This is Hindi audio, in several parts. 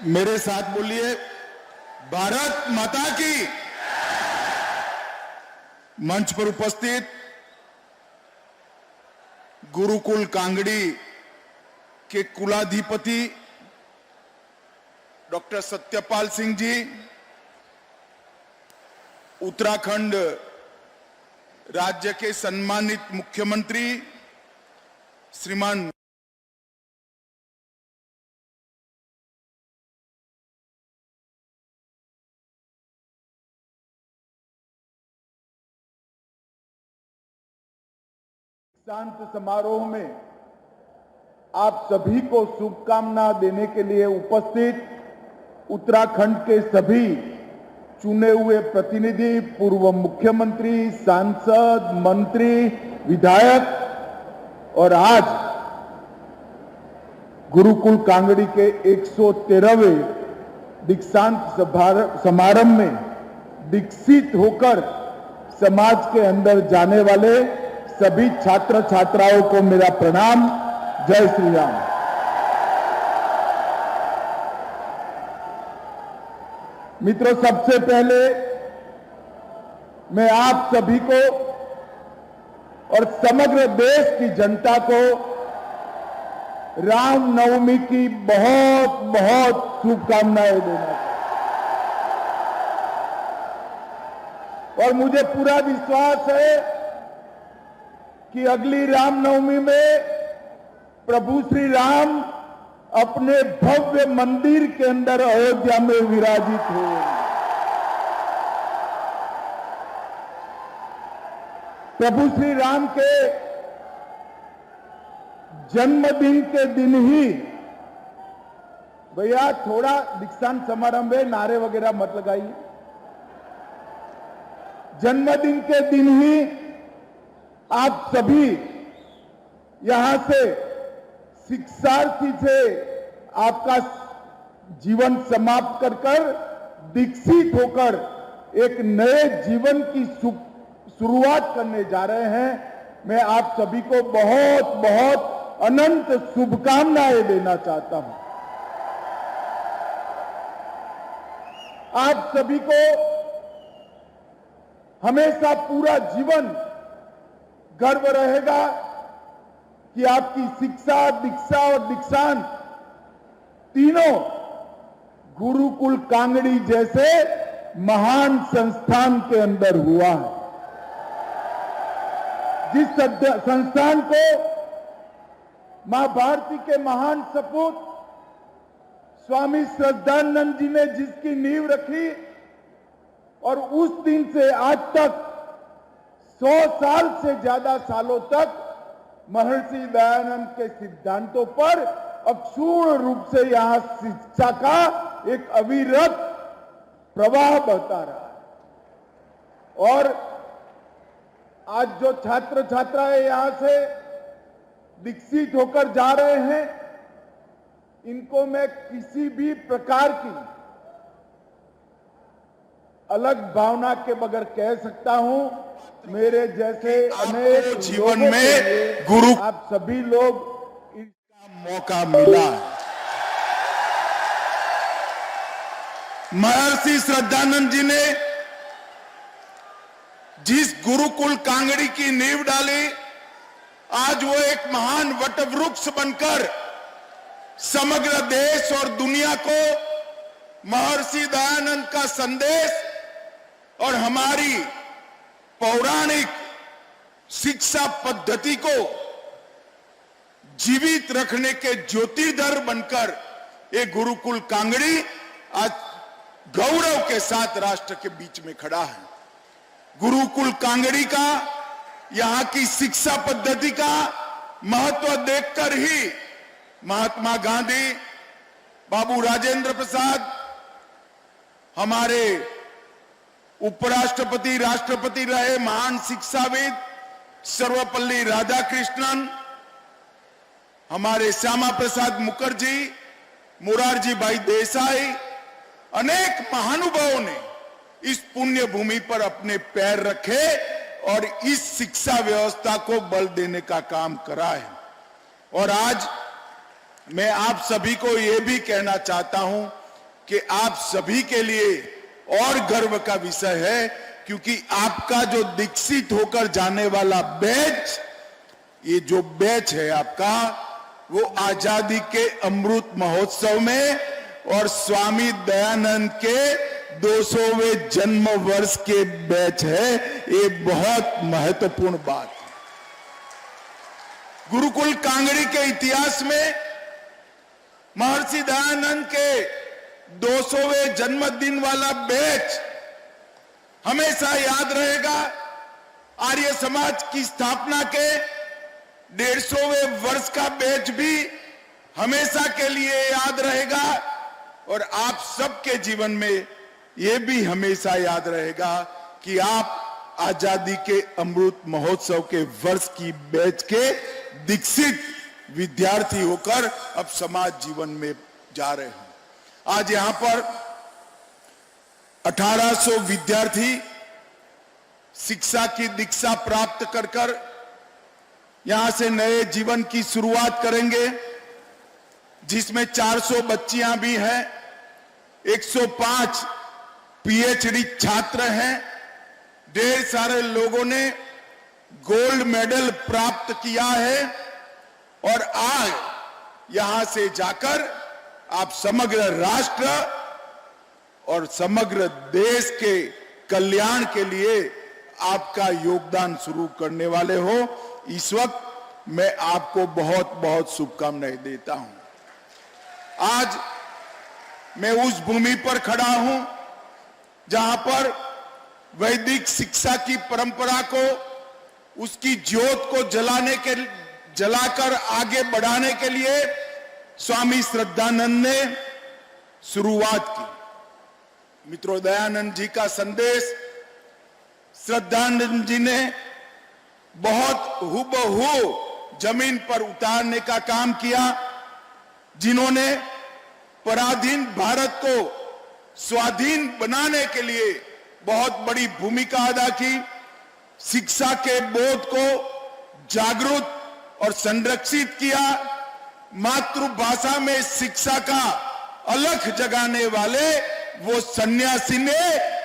मेरे साथ बोलिए, भारत माता की। मंच पर उपस्थित गुरुकुल कांगड़ी के कुलाधिपति डॉक्टर सत्यपाल सिंह जी, उत्तराखंड राज्य के सम्मानित मुख्यमंत्री श्रीमान शांत समारोह में आप सभी को शुभकामना देने के लिए उपस्थित उत्तराखंड के सभी चुने हुए प्रतिनिधि, पूर्व मुख्यमंत्री, सांसद, मंत्री, विधायक और आज गुरुकुल कांगड़ी के 113वें दीक्षांत समारंभ में दीक्षित होकर समाज के अंदर जाने वाले सभी छात्र छात्राओं को मेरा प्रणाम। जय श्री राम। मित्रों, सबसे पहले मैं आप सभी को और समग्र देश की जनता को रामनवमी की बहुत बहुत शुभकामनाएं देना चाहता हूं। और मुझे पूरा विश्वास है कि अगली रामनवमी में प्रभु श्री राम अपने भव्य मंदिर के अंदर अयोध्या में विराजित हुए। प्रभु श्री राम के जन्मदिन के दिन ही, भैया थोड़ा दीक्षांत समारंभ है, नारे वगैरह मत लगाइए। जन्मदिन के दिन ही आप सभी यहां से शिक्षार्थी से आपका जीवन समाप्त कर दीक्षित होकर एक नए जीवन की शुरुआत करने जा रहे हैं। मैं आप सभी को बहुत बहुत अनंत शुभकामनाएं देना चाहता हूं। आप सभी को हमेशा पूरा जीवन गर्व रहेगा कि आपकी शिक्षा, दीक्षा और दीक्षांत तीनों गुरुकुल कांगड़ी जैसे महान संस्थान के अंदर हुआ है। जिस संस्थान को मां भारती के महान सपूत स्वामी श्रद्धानंद जी ने जिसकी नींव रखी और उस दिन से आज तक 100 साल से ज्यादा सालों तक महर्षि दयानंद के सिद्धांतों पर अक्षुण्ण रूप से यहां शिक्षा का एक अविरत प्रवाह बहता रहा है। और आज जो छात्र छात्राएं यहां से दीक्षित होकर जा रहे हैं, इनको मैं किसी भी प्रकार की अलग भावना के बगैर कह सकता हूं, मेरे जैसे अनेक जीवन में गुरु आप सभी लोग इसका मौका मिला है। महर्षि श्रद्धानंद जी ने जिस गुरुकुल कांगड़ी की नींव डाली, आज वो एक महान वटवृक्ष बनकर समग्र देश और दुनिया को महर्षि दयानंद का संदेश और हमारी पौराणिक शिक्षा पद्धति को जीवित रखने के ज्योतिधर बनकर ये गुरुकुल कांगड़ी आज गौरव के साथ राष्ट्र के बीच में खड़ा है। गुरुकुल कांगड़ी का, यहां की शिक्षा पद्धति का महत्व देखकर ही महात्मा गांधी, बाबू राजेंद्र प्रसाद, हमारे उपराष्ट्रपति, राष्ट्रपति रहे महान शिक्षाविद सर्वपल्ली राधाकृष्णन, हमारे श्यामा प्रसाद मुखर्जी, मोरारजी भाई देसाई, अनेक महानुभावों ने इस पुण्य भूमि पर अपने पैर रखे और इस शिक्षा व्यवस्था को बल देने का काम करा है। और आज मैं आप सभी को यह भी कहना चाहता हूं कि आप सभी के लिए और गर्व का विषय है, क्योंकि आपका जो दीक्षित होकर जाने वाला बैच, ये जो बैच है आपका, वो आजादी के अमृत महोत्सव में और स्वामी दयानंद के 200वें जन्म वर्ष के बैच है। ये बहुत महत्वपूर्ण बात है। गुरुकुल कांगड़ी के इतिहास में महर्षि दयानंद के 200वें जन्मदिन वाला बैच हमेशा याद रहेगा। आर्य समाज की स्थापना के 150वें वर्ष का बैच भी हमेशा के लिए याद रहेगा, और आप सबके जीवन में यह भी हमेशा याद रहेगा कि आप आजादी के अमृत महोत्सव के वर्ष की बैच के दीक्षित विद्यार्थी होकर अब समाज जीवन में जा रहे हैं। आज यहां पर 1800 विद्यार्थी शिक्षा की दीक्षा प्राप्त कर यहां से नए जीवन की शुरुआत करेंगे, जिसमें 400 बच्चियां भी हैं, 105 पीएचडी छात्र हैं, ढेर सारे लोगों ने गोल्ड मेडल प्राप्त किया है, और आज यहां से जाकर आप समग्र राष्ट्र और समग्र देश के कल्याण के लिए आपका योगदान शुरू करने वाले हो। इस वक्त मैं आपको बहुत बहुत शुभकामनाएं देता हूं। आज मैं उस भूमि पर खड़ा हूं जहां पर वैदिक शिक्षा की परंपरा को, उसकी ज्योत को जलाकर आगे बढ़ाने के लिए स्वामी श्रद्धानंद ने शुरुआत की। मित्रों, दयानंद जी का संदेश श्रद्धानंद जी ने बहुत हुबहू जमीन पर उतारने का काम किया, जिन्होंने पराधीन भारत को स्वाधीन बनाने के लिए बहुत बड़ी भूमिका अदा की। शिक्षा के बोध को जागरूक और संरक्षित किया। मातृभाषा में शिक्षा का अलख जगाने वाले वो सन्यासी ने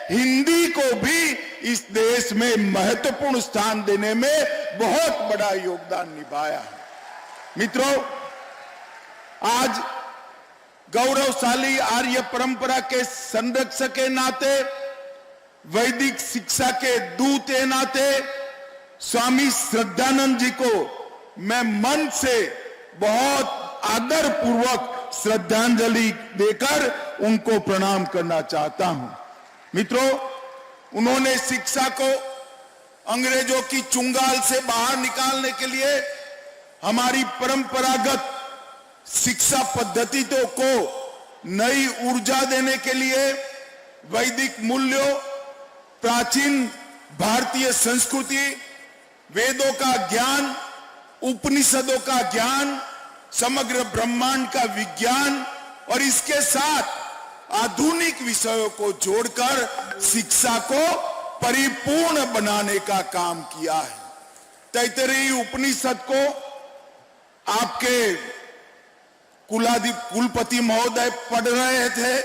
हिंदी को भी इस देश में महत्वपूर्ण स्थान देने में बहुत बड़ा योगदान निभाया है। मित्रों, आज गौरवशाली आर्य परंपरा के संरक्षक के नाते, वैदिक शिक्षा के दूत के नाते स्वामी श्रद्धानंद जी को मैं मन से बहुत आदर पूर्वक श्रद्धांजलि देकर उनको प्रणाम करना चाहता हूं। मित्रों, उन्होंने शिक्षा को अंग्रेजों की चुंगाल से बाहर निकालने के लिए हमारी परंपरागत शिक्षा पद्धतियों को नई ऊर्जा देने के लिए वैदिक मूल्यों, प्राचीन भारतीय संस्कृति, वेदों का ज्ञान, उपनिषदों का ज्ञान, समग्र ब्रह्मांड का विज्ञान और इसके साथ आधुनिक विषयों को जोड़कर शिक्षा को परिपूर्ण बनाने का काम किया है। तैतरीय उपनिषद को आपके कुलपति महोदय पढ़ रहे थे।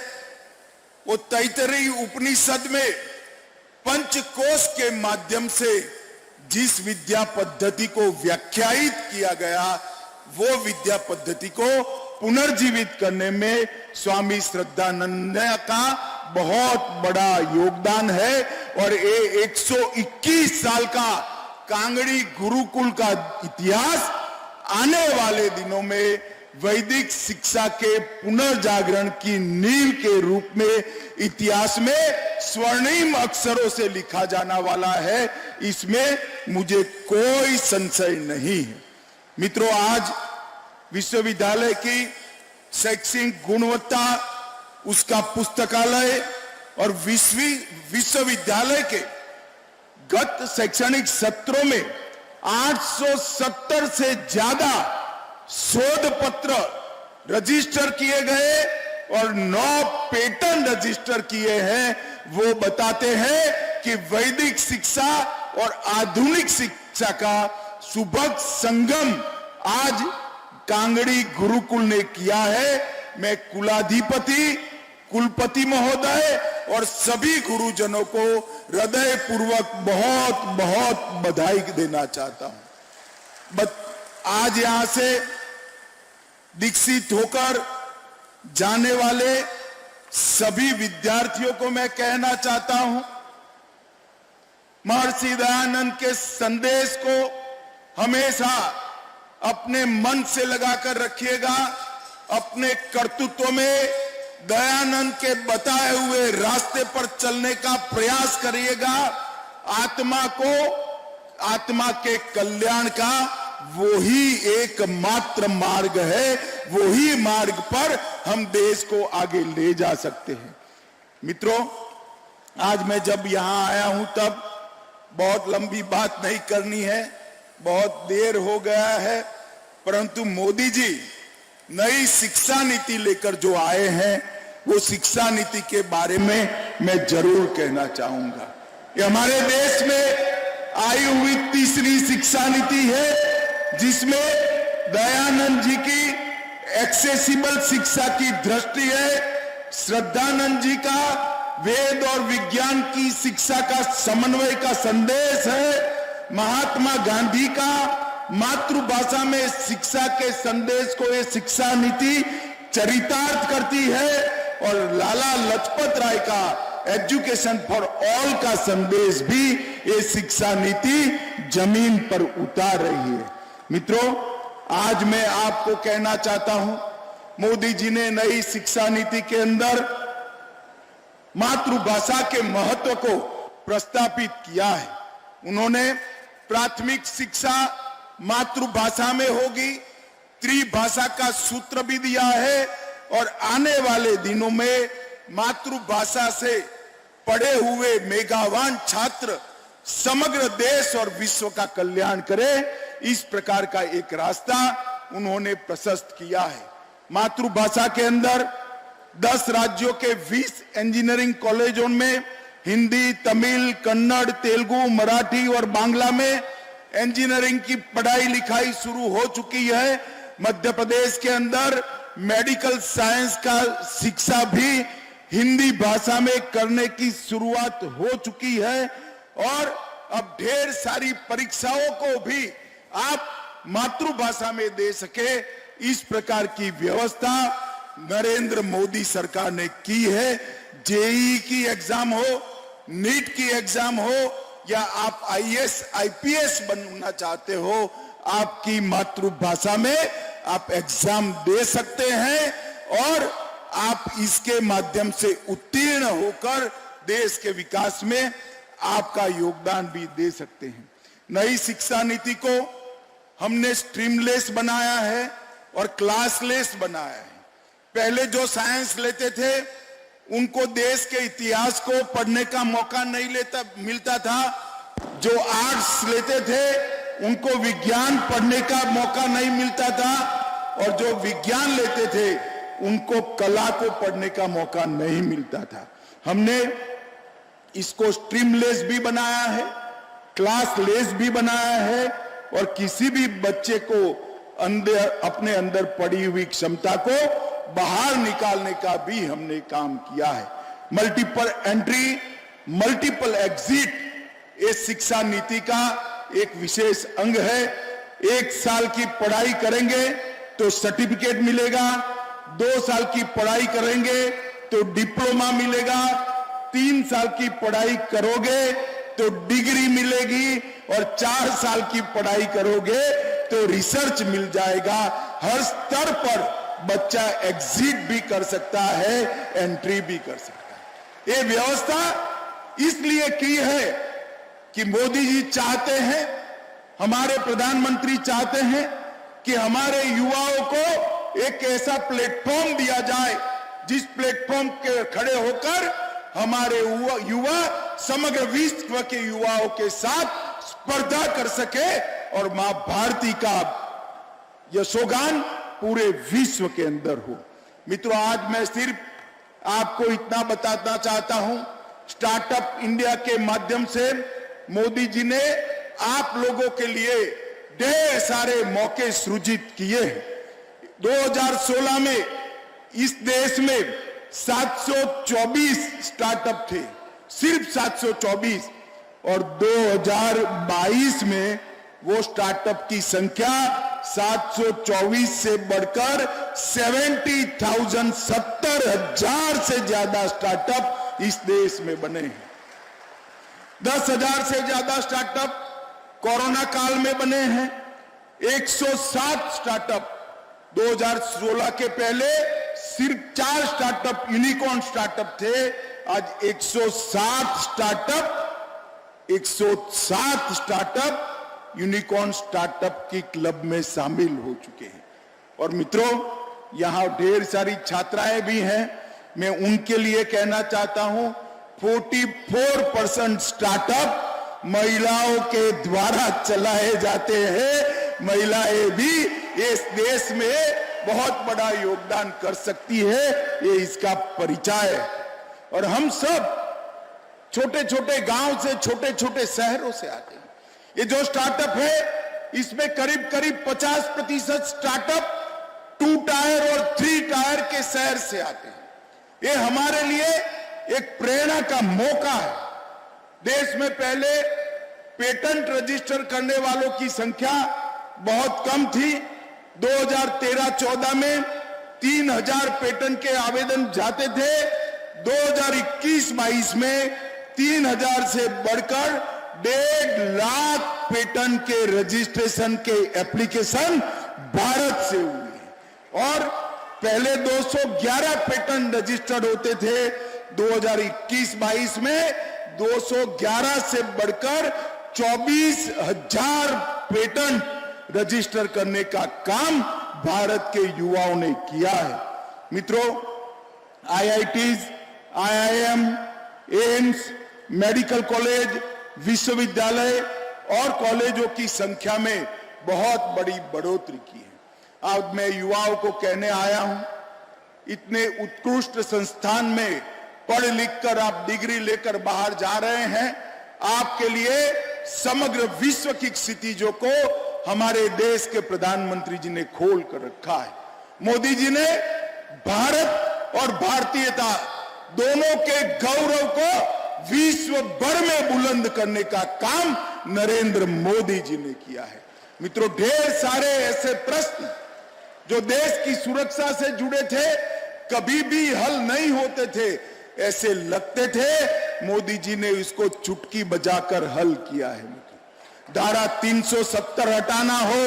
वो तैतरीय उपनिषद में पंचकोश के माध्यम से जिस विद्या पद्धति को व्याख्यायित किया गया, वो विद्या पद्धति को पुनर्जीवित करने में स्वामी श्रद्धानंद का बहुत बड़ा योगदान है। और ये 121 साल का कांगड़ी गुरुकुल का इतिहास आने वाले दिनों में वैदिक शिक्षा के पुनर्जागरण की नींव के रूप में इतिहास में स्वर्णिम अक्षरों से लिखा जाना वाला है, इसमें मुझे कोई संशय नहीं है। मित्रों, आज विश्वविद्यालय की शैक्षणिक गुणवत्ता, उसका पुस्तकालय और विश्वविद्यालय के गत शैक्षणिक सत्रों में 870 से ज्यादा शोध पत्र रजिस्टर किए गए और 9 पेटेंट रजिस्टर किए हैं। वो बताते हैं कि वैदिक शिक्षा और आधुनिक शिक्षा का सुभग संगम आज कांगड़ी गुरुकुल ने किया है। मैं कुलाधिपति कुलपति महोदय और सभी गुरुजनों को हृदय पूर्वक बहुत बहुत बधाई देना चाहता हूं। आज यहां से दीक्षित होकर जाने वाले सभी विद्यार्थियों को मैं कहना चाहता हूं, महर्षि दयानंद के संदेश को हमेशा अपने मन से लगाकर रखिएगा। अपने कर्तृत्व में दयानंद के बताए हुए रास्ते पर चलने का प्रयास करिएगा। आत्मा के कल्याण का वही एकमात्र मार्ग है, वही मार्ग पर हम देश को आगे ले जा सकते हैं। मित्रों, आज मैं जब यहां आया हूं तब बहुत लंबी बात नहीं करनी है, बहुत देर हो गया है, परंतु मोदी जी नई शिक्षा नीति लेकर जो आए हैं वो शिक्षा नीति के बारे में मैं जरूर कहना चाहूंगा। ये हमारे देश में आई हुई तीसरी शिक्षा नीति है जिसमें दयानंद जी की एक्सेसिबल शिक्षा की दृष्टि है, श्रद्धानंद जी का वेद और विज्ञान की शिक्षा का समन्वय का संदेश है, महात्मा गांधी का मातृभाषा में शिक्षा के संदेश को ये शिक्षा नीति चरितार्थ करती है, और लाला लाजपत राय का एजुकेशन फॉर ऑल का संदेश भी ये शिक्षा नीति जमीन पर उतार रही है। मित्रों, आज मैं आपको कहना चाहता हूं, मोदी जी ने नई शिक्षा नीति के अंदर मातृभाषा के महत्व को प्रस्तावित किया है। उन्होंने प्राथमिक शिक्षा मातृभाषा में होगी, त्रिभाषा का सूत्र भी दिया है, और आने वाले दिनों में मातृभाषा से पढ़े हुए मेधावान छात्र समग्र देश और विश्व का कल्याण करे, इस प्रकार का एक रास्ता उन्होंने प्रशस्त किया है। मातृभाषा के अंदर 10 राज्यों के 20 इंजीनियरिंग कॉलेजों में हिंदी, तमिल, कन्नड़, तेलुगु, मराठी और बांग्ला में इंजीनियरिंग की पढ़ाई लिखाई शुरू हो चुकी है। मध्य प्रदेश के अंदर मेडिकल साइंस का शिक्षा भी हिंदी भाषा में करने की शुरुआत हो चुकी है, और अब ढेर सारी परीक्षाओं को भी आप मातृभाषा में दे सके, इस प्रकार की व्यवस्था नरेंद्र मोदी सरकार ने की है। जेईई की एग्जाम हो, नीट की एग्जाम हो, या आप आईएएस आईपीएस बनना चाहते हो, आपकी मातृभाषा में आप एग्जाम दे सकते हैं, और आप इसके माध्यम से उत्तीर्ण होकर देश के विकास में आपका योगदान भी दे सकते हैं। नई शिक्षा नीति को हमने स्ट्रीमलेस बनाया है और क्लासलेस बनाया है। पहले जो साइंस लेते थे उनको देश के इतिहास को पढ़ने का मौका नहीं मिलता था, जो आर्ट्स लेते थे उनको विज्ञान पढ़ने का मौका नहीं मिलता था, और जो विज्ञान लेते थे उनको कला को पढ़ने का मौका नहीं मिलता था। हमने इसको स्ट्रीमलेस भी बनाया है, क्लासलेस भी बनाया है, और किसी भी बच्चे को अपने अंदर पड़ी हुई क्षमता को बाहर निकालने का भी हमने काम किया है। मल्टीपल एंट्री, मल्टीपल एग्जिट ये शिक्षा नीति का एक विशेष अंग है। 1 साल की पढ़ाई करेंगे तो सर्टिफिकेट मिलेगा, 2 साल की पढ़ाई करेंगे तो डिप्लोमा मिलेगा, 3 साल की पढ़ाई करोगे तो डिग्री मिलेगी, और 4 साल की पढ़ाई करोगे तो रिसर्च मिल जाएगा। हर स्तर पर बच्चा एग्जिट भी कर सकता है, एंट्री भी कर सकता है। ये व्यवस्था इसलिए की है कि मोदी जी चाहते हैं, हमारे प्रधानमंत्री चाहते हैं कि हमारे युवाओं को एक ऐसा प्लेटफॉर्म दिया जाए जिस प्लेटफॉर्म के खड़े होकर हमारे युवा समग्र विश्व के युवाओं के साथ स्पर्धा कर सके, और मां भारती का यशोगान पूरे विश्व के अंदर हो। मित्रों, आज मैं सिर्फ आपको इतना बताना चाहता हूं, स्टार्टअप इंडिया के माध्यम से मोदी जी ने आप लोगों के लिए ढेर सारे मौके सृजित किए हैं। 2016 में इस देश में 724 स्टार्टअप थे, सिर्फ 724, और 2022 में वो स्टार्टअप की संख्या 724 से बढ़कर 70,000 से ज्यादा स्टार्टअप इस देश में बने हैं। 10,000 से ज्यादा स्टार्टअप कोरोना काल में बने हैं। 107 स्टार्टअप 2016 के पहले सिर्फ 4 स्टार्टअप यूनिकॉर्न स्टार्टअप थे, आज 107 स्टार्टअप यूनिकॉर्न स्टार्टअप की क्लब में शामिल हो चुके हैं। और मित्रों, यहां ढेर सारी छात्राएं भी हैं, मैं उनके लिए कहना चाहता हूं 44% स्टार्टअप महिलाओं के द्वारा चलाए जाते हैं। महिलाएं भी इस देश में बहुत बड़ा योगदान कर सकती है, ये इसका परिचय है। और हम सब छोटे छोटे गांव से, छोटे छोटे शहरों से आते हैं। ये जो स्टार्टअप है, इसमें करीब करीब 50% स्टार्टअप 2 टायर और 3 टायर के शहर से आते हैं। ये हमारे लिए एक प्रेरणा का मौका है। देश में पहले पेटेंट रजिस्टर करने वालों की संख्या बहुत कम थी। 2013-14 में 3,000 पेटेंट के आवेदन जाते थे। 2021-22 में 3,000 से बढ़कर 1.5 लाख पेटेंट के रजिस्ट्रेशन के एप्लीकेशन भारत से हुए हैं। और पहले 211 पेटेंट रजिस्टर्ड होते थे, 2021-22 में 211 से बढ़कर 24,000 पेटेंट रजिस्टर करने का काम भारत के युवाओं ने किया है। मित्रों, IITs, IIM, AIIMS, medical college, विश्वविद्यालय और कॉलेजों की संख्या में बहुत बड़ी बढ़ोतरी की है। आज मैं युवाओं को कहने आया हूं, इतने उत्कृष्ट संस्थान में पढ़ लिख कर आप डिग्री लेकर बाहर जा रहे हैं, आपके लिए समग्र विश्व की क्षितिजों को हमारे देश के प्रधानमंत्री जी ने खोल कर रखा है। मोदी जी ने भारत और भारतीयता दोनों के गौरव को विश्व भर में बुलंद करने का काम नरेंद्र मोदी जी ने किया है। मित्रों, ढेर सारे ऐसे प्रश्न जो देश की सुरक्षा से जुड़े थे, कभी भी हल नहीं होते थे, ऐसे लगते थे, मोदी जी ने इसको चुटकी बजाकर हल किया है। धारा 370 हटाना हो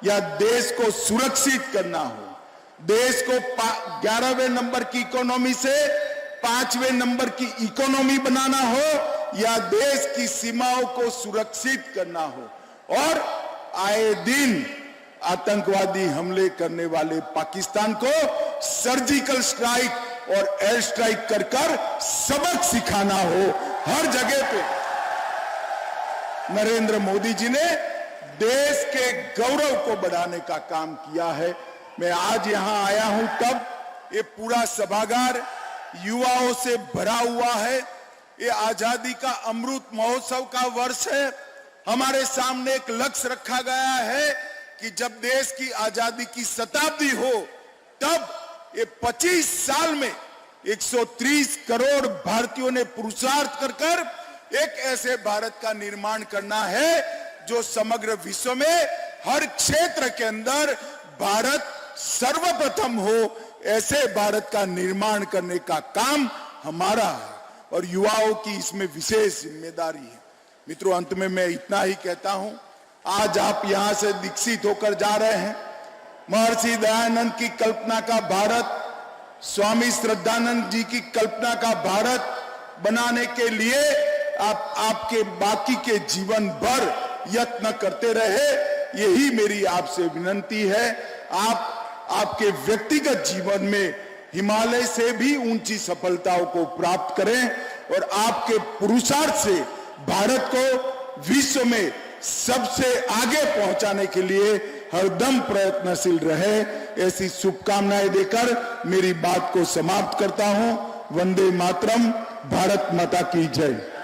या देश को सुरक्षित करना हो, देश को 11वें नंबर की इकोनॉमी से 5वें नंबर की इकोनॉमी बनाना हो या देश की सीमाओं को सुरक्षित करना हो, और आए दिन आतंकवादी हमले करने वाले पाकिस्तान को सर्जिकल स्ट्राइक और एयर स्ट्राइक कर सबक सिखाना हो, हर जगह पे नरेंद्र मोदी जी ने देश के गौरव को बढ़ाने का काम किया है। मैं आज यहां आया हूं, तब ये पूरा सभागार युवाओं से भरा हुआ है। ये आजादी का अमृत महोत्सव का वर्ष है। हमारे सामने एक लक्ष्य रखा गया है कि जब देश की आजादी की शताब्दी हो, तब ये 25 साल में 130 करोड़ भारतीयों ने पुरुषार्थ कर एक ऐसे भारत का निर्माण करना है जो समग्र विश्व में हर क्षेत्र के अंदर भारत सर्वप्रथम हो। ऐसे भारत का निर्माण करने का काम हमारा है और युवाओं की इसमें विशेष जिम्मेदारी है। मित्रों, अंत में मैं इतना ही कहता हूं, आज आप यहां से दीक्षित होकर जा रहे हैं। महर्षि दयानंद की कल्पना का भारत, स्वामी श्रद्धानंद जी की कल्पना का भारत बनाने के लिए आप आपके बाकी के जीवन भर यत्न करते रहे, यही मेरी आपसे विनती है। आप आपके व्यक्तिगत जीवन में हिमालय से भी ऊंची सफलताओं को प्राप्त करें और आपके पुरुषार्थ से भारत को विश्व में सबसे आगे पहुंचाने के लिए हरदम प्रयत्नशील रहे, ऐसी शुभकामनाएं देकर मेरी बात को समाप्त करता हूं। वंदे मातरम। भारत माता की जय।